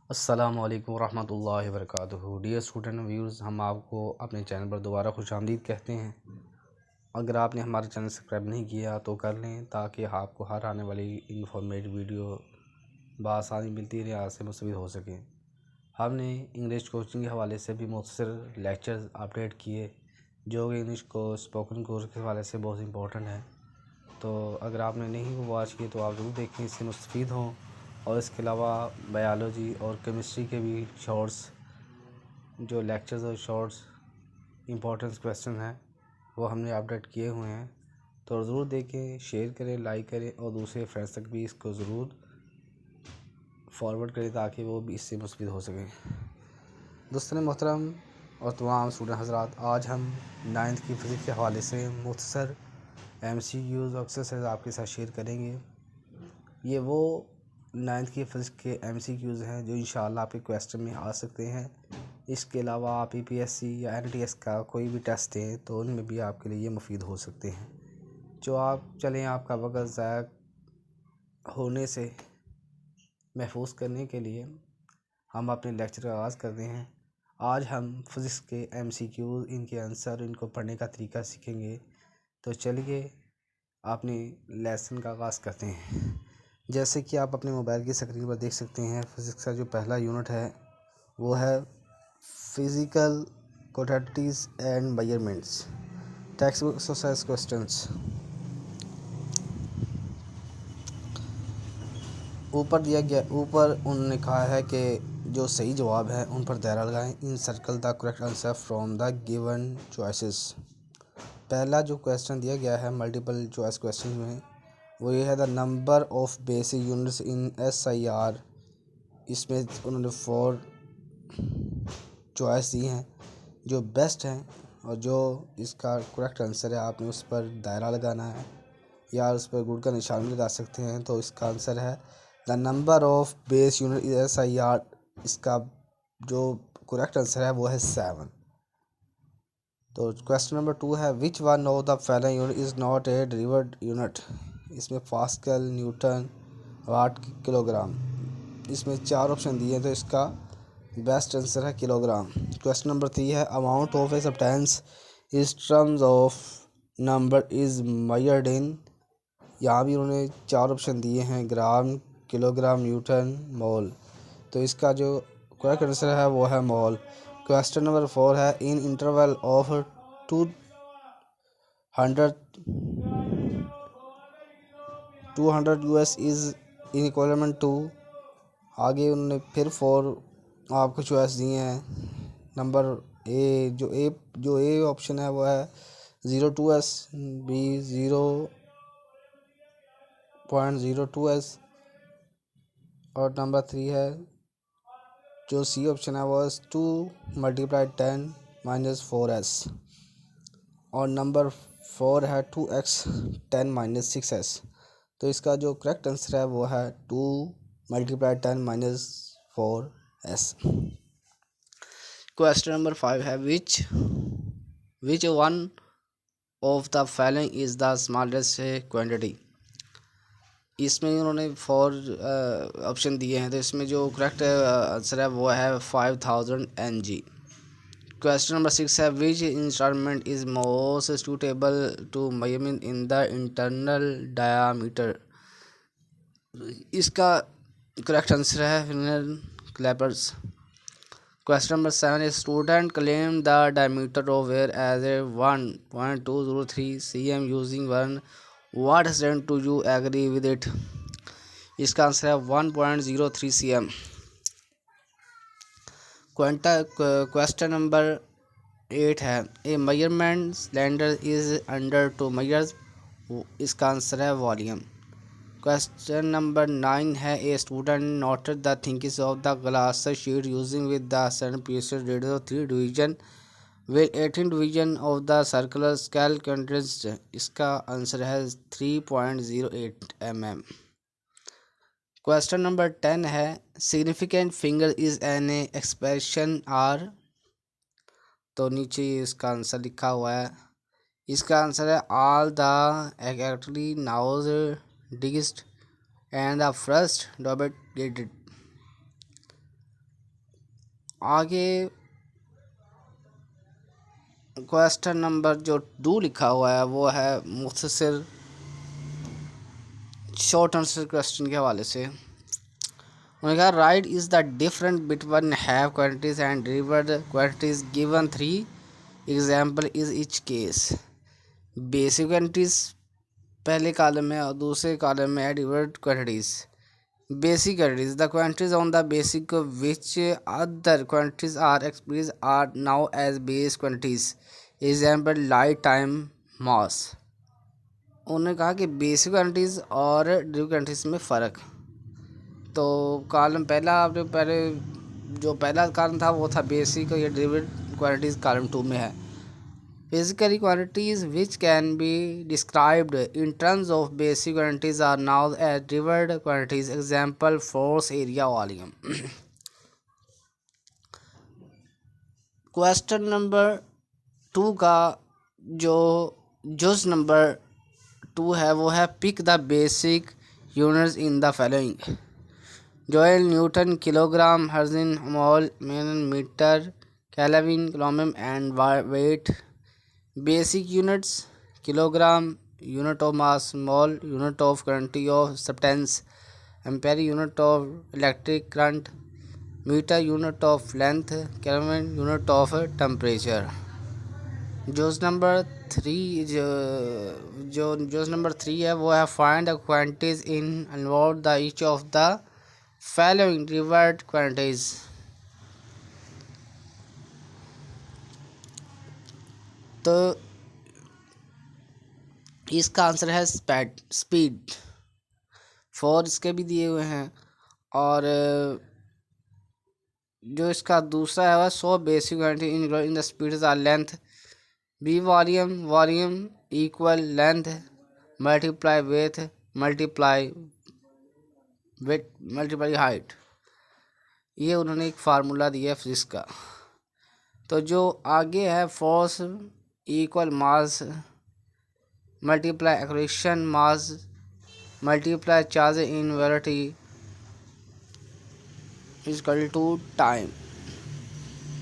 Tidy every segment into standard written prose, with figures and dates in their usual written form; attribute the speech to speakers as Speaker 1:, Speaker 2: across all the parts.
Speaker 1: अस्सलामु अलैकुम रहमतुल्लाहि व बरकातुहू। डियर स्टूडेंट व्यूज़, हम आपको अपने चैनल पर दोबारा खुशामदीद कहते हैं। अगर आपने हमारा चैनल सब्सक्राइब नहीं किया तो कर लें, ताकि आपको हर आने वाली इंफॉर्मेटिव वीडियो बआसानी मिलती रहे, आपसे मुस्तफ़ीद हो सके। हमने इंग्लिश कोचिंग के हवाले से भी मुख्तसर लेक्चर्स अपडेट किए, जो कि इंग्लिश को स्पोकन कोर्स के हवाले से बहुत इंपॉर्टेंट है। तो अगर आपने नहीं वो वॉच किए तो आप ज़रूर देखें, इससे मुस्तफ़ीद हों। और इसके अलावा बायोलॉजी और केमिस्ट्री के भी शॉर्ट्स जो लेक्चर्स और शॉर्ट्स इंपॉर्टेंस क्वेश्चन हैं वो हमने अपडेट किए हुए हैं। तो ज़रूर देखें, शेयर करें, लाइक करें और दूसरे फ्रेंड्स तक भी इसको ज़रूर फॉरवर्ड करें, ताकि वो भी इससे मुस्तफ़ीद हो सकें। दोस्तों मोहतरम और तमाम स्टूडेंट हज़रात, आज हम 9th की फिज़िक्स के हवाले से मुख्तसर MCQs और एक्सरसाइज आपके साथ शेयर करेंगे। ये वो 9th की फिज़िक्स के MCQs हैं जो इंशाअल्लाह आपके क्वेश्चन में आ सकते हैं। इसके अलावा आप EPSC या NTS का कोई भी टेस्ट दें तो उनमें भी आपके लिए ये मुफीद हो सकते हैं। जो आप चलें, आपका वक्त ज़ाया होने से महफूज करने के लिए हम अपने लेक्चर का आगाज़ करते हैं। आज हम फिज़िक्स के MCQs, इनके आंसर, इनको पढ़ने का तरीका सीखेंगे। तो चलिए अपने लेसन का आगाज़ करते हैं। जैसे कि आप अपने मोबाइल की स्क्रीन पर देख सकते हैं, फिज़िक्स का जो पहला यूनिट है वो है physical quantities and measurements. Text book exercise questions. ऊपर उन्होंने कहा है कि जो सही जवाब है उन पर दायरा लगाएं। In circle the correct answer from the given choices. पहला जो क्वेश्चन दिया गया है मल्टीपल चॉइस क्वेश्चन में, वो ये है the number of basic units in SIR। इसमें उन्होंने 4 चॉइस दी हैं जो बेस्ट हैं, और जो इसका करेक्ट आंसर है आपने उस पर दायरा लगाना है या उस पर गुड का निशान भी लगा सकते हैं। तो इसका आंसर है the number of base unit in SIR। इसका जो करेक्ट आंसर है वो है 7। तो क्वेश्चन नंबर 2 है which one of the following unit is not a derived unit. इसमें पास्कल, न्यूटन, वाट, किलोग्राम। इसमें 4 ऑप्शन दिए हैं, तो इसका बेस्ट आंसर है किलोग्राम। क्वेश्चन नंबर 3 है amount of a substance is terms of number is measured in. यहाँ भी उन्होंने 4 ऑप्शन दिए हैं, ग्राम, किलोग्राम, न्यूटन, मोल। तो इसका जो करेक्ट आंसर है वो है मोल। क्वेश्चन नंबर 4 है in interval of 200 US is in इक्वलमेंट टू। आगे उन्होंने फिर 4 आपको चॉइस दिए हैं। नंबर जो ए ऑप्शन है वो है 0.2S, B 0.02S, और नंबर 3 है जो सी ऑप्शन है वो 2 × 10 - 4S, और नंबर 4 है 2x 10 - 6S। तो इसका जो करेक्ट आंसर है वो है 2 × 10 - 4S। क्वेश्चन नंबर 5 है which one of the following is the smallest quantity. इसमें उन्होंने 4 ऑप्शन दिए हैं, तो इसमें जो करेक्ट आंसर है वो है 5000 NG। क्वेश्चन नंबर 6 है which instrument is most suitable to measurement in the internal diameter. इसका करेक्ट आंसर है फिनल कैलिपर्स। क्वेश्चन नंबर 7 है student claim the diameter of air as a 1.203 cm using one what extent to you agree with it. इसका answer है 1.03 cm। Question number 8 है a measurement cylinder is under to measures. इसका answer है volume. Question number 9 है a student noted the thickness of the glass sheet using with the centimetre radius of 3 division with 18 division of the circular scale contains। इसका answer है 3.08 mm। Question number 10 है significant finger is an expression are. तो नीचे इसका answer लिखा हुआ है। इसका आंसर है all the actually nouns disgust and the first डॉबेटेड। आगे क्वेश्चन नंबर जो 2 लिखा हुआ है वो है मुख्तसर शॉर्ट आंसर क्वेश्चन के हवाले से। उन्होंने कहा right is the difference between have quantities and derived quantities given 3 example is each case. Basic quantities पहले कॉलम में और दूसरे कॉलम में है derived quantities. Basic quantities the quantities on the basic which other quantities are expressed are now as base quantities, example light, time, mass। उन्होंने कहा कि basic quantities और ड्रिव क्वांटिटीज में फ़र्क। तो कॉलम पहला आपने पहले जो पहला कॉलम था वो था बेसिक, और ये ड्रिव क्वांटिटीज कॉलम 2 में है। Physical quantities which can be described in terms of basic quantities are now as derived quantities. Example force, area, volume। Question number 2 का जो जुज नंबर 2 है वो है pick the basic units in the following. Joule, newton, kilogram, hertz, mole, metre, kelvin, coulomb and weight. Basic units kilogram, unit of mass, mole, unit of quantity of substance, ampere, unit of electric current, metre, unit of length, kelvin, unit of temperature. जोज number 3 जो जोज number 3 है वो है find the quantities in involve the each of the following derived quantities. तो इसका answer है speed. 4 इसके भी दिए हुए हैं, और जो इसका दूसरा है वह 100 basic quantity in the speed are length, be volume equal length multiply with multiply height. ये उन्होंने एक फार्मूला दिया है फिजिक्स का। तो जो आगे है force equal mass multiply acceleration mass multiply charge in velocity is equal to time.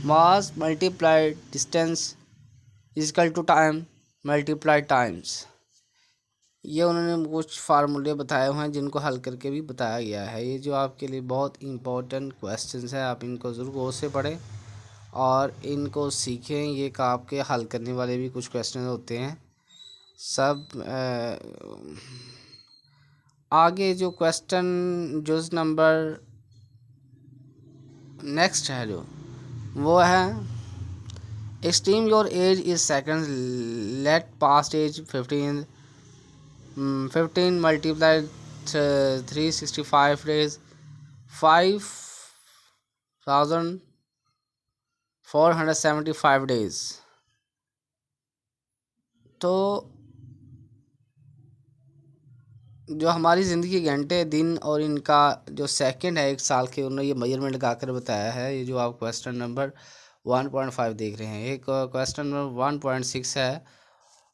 Speaker 1: Mass multiply distance is equal to time multiply times. ये उन्होंने कुछ फार्मूले बताए हुए हैं जिनको हल करके भी बताया गया है। ये जो आपके लिए बहुत इम्पोर्टेंट क्वेश्चंस हैं, आप इनको ज़रूर गौर से पढ़ें और इनको सीखें। ये का आपके हल करने वाले भी कुछ क्वेश्चन होते हैं सब। आगे जो क्वेश्चन जुज नंबर नेक्स्ट है जो वो है extreme your age is second let past age 15 multiply 365 days 5475 days. तो जो हमारी ज़िंदगी के घंटे दिन और इनका जो सेकंड है 1 साल के, उन्होंने ये मेजरमेंट लगा कर बताया है। ये जो आप क्वेश्चन नंबर 1.5 देख रहे हैं। एक क्वेश्चन नंबर 1.6 है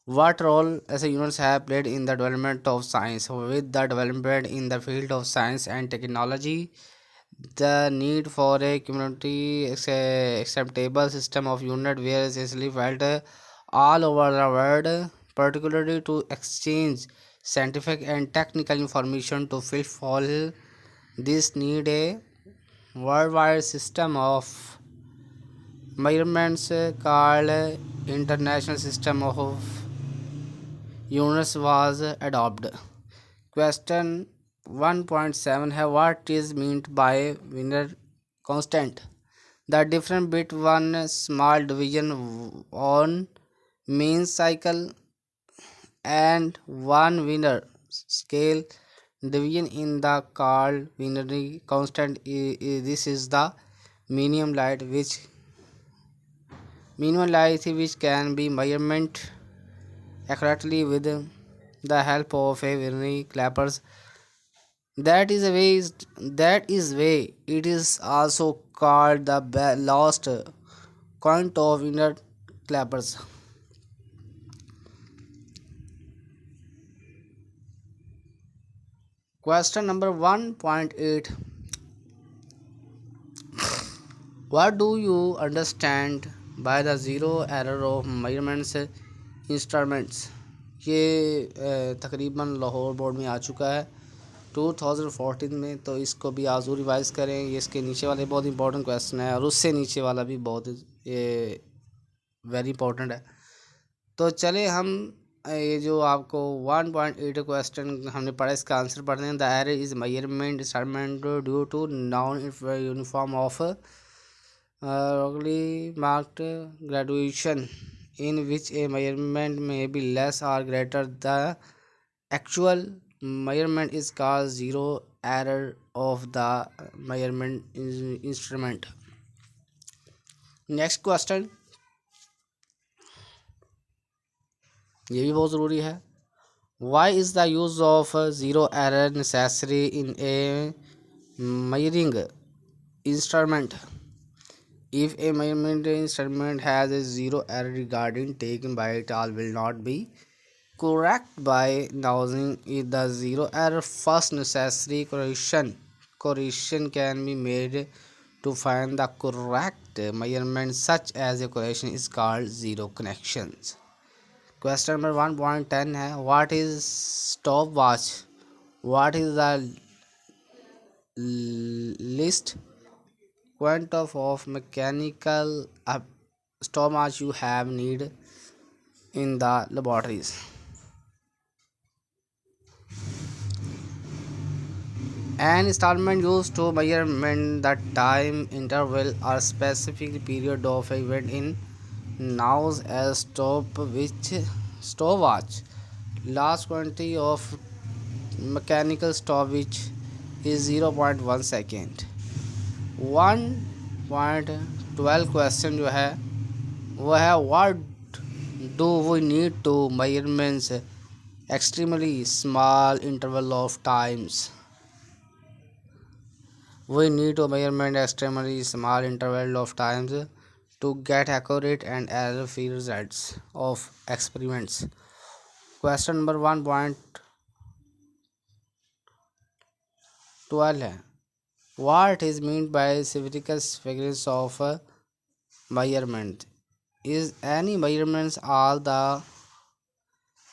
Speaker 1: what role SI units have played in the development of science. With the development in the field of science and technology the need for a community acceptable system of unit where is felt all over the world, particularly to exchange scientific and technical information. To fulfill this need, a worldwide system of measurements called International System of Units was adopted. Question 1.7 है what is meant by Wiener constant? The difference between small division on mean cycle and one Wiener scale division in the called Wiener constant. This is the minimum light which can be measurement accurately with the help of a Wiener clappers. That is way it is also called the last count of Wiener clappers. Question number 1.8 What do you understand by the zero error of measurements instruments? ये तकरीबन Lahore board में आ चुका है 2014 में, तो इसको भी आज़ू revise करें। ये इसके नीचे वाले बहुत इंपॉर्टेंट क्वेश्चन है और उससे नीचे वाला भी बहुत ये वेरी इंपॉर्टेंट है। तो चले हम ये जो आपको 1.8 क्वेश्चन हमने पढ़ा इसका आंसर पढ़ते हैं। The error is measurement instrument due to non uniform of marked graduation in which a measurement may be less or greater the actual measurement is called zero error of the measurement instrument. Next question, ये भी बहुत ज़रूरी है। Why is the use of zero error necessary in a measuring instrument? If a measurement instrument has a zero error regarding taken by it all will not be correct by knowing if the zero error first necessary correction can be made to find the correct measurement, such as a correction is called zero connections. Question number 1.10 है what is stopwatch? What is the least quantum of mechanical stopwatch you have need in the laboratories? An instrument used to measure the time interval or specific period of event in known as stopwatch. Last quantity of mechanical stopwatch is 0.1 second. 1.12 question जो है वो है what do we need to measurements extremely small interval of times. We need to measurement extremely small interval of times to get accurate and error-free results of experiments. Question number 1.12 है what is meant by spherical figures of measurement? Is any measurements all the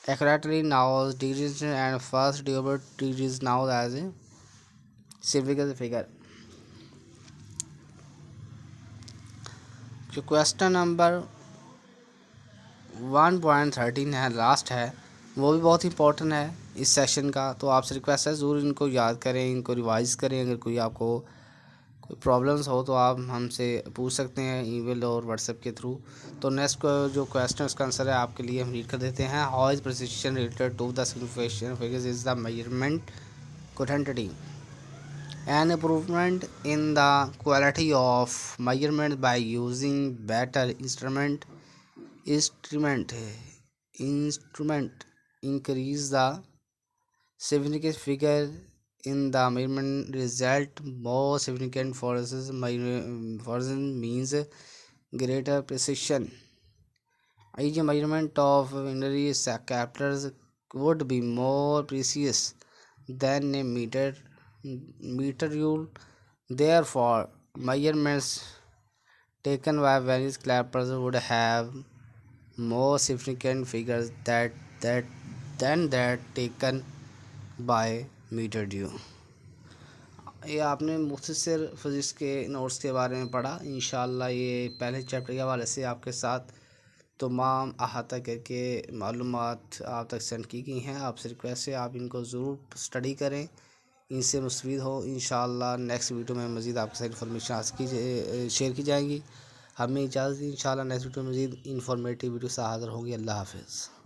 Speaker 1: accurately known degrees and first degrees known as a spherical figure. जो question number 1.13 है last है वो भी बहुत important है इस session का, तो आपसे रिक्वेस्ट है ज़रूर इनको याद करें, इनको रिवाइज़ करें। अगर कोई आपको कोई प्रॉब्लम्स हो तो आप हमसे पूछ सकते हैं ईमेल और व्हाट्सएप के थ्रू। तो नेक्स्ट जो क्वेश्चन उसका आंसर है आपके लिए हम रीड कर देते हैं। How is precision related to the signification figures is the measurement quantity. An improvement in the quality of measurement by using better instrument increase the significant figure in the measurement result. More significant for means greater precision. Each measurement of binary captors would be more precise than a meter rule. Therefore, measurements taken by various clappers would have more significant figures than that taken by meter rule. ये आपने मुख्तसर physics के notes के बारे में पढ़ा। इंशाल्लाह ये पहले चैप्टर के हवाले से आपके साथ तमाम अहाता करके मालूमात आप तक सेंड की गई हैं। आपसे रिक्वेस्ट है आप इनको ज़रूर स्टडी करें, इनसे मुस्तफ़ीद हो। इंशाल्लाह नेक्स्ट वीडियो में मज़ीद आपके साथ इन्फॉर्मेशन शेयर की जाएंगी। हमें इजाज़त दी। इंशाल्लाह नेक्स्ट वीडियो में मज़ीद इन्फॉर्मेटिव वीडियो से हाज़िर होगी। अल्लाह हाफ़िज़।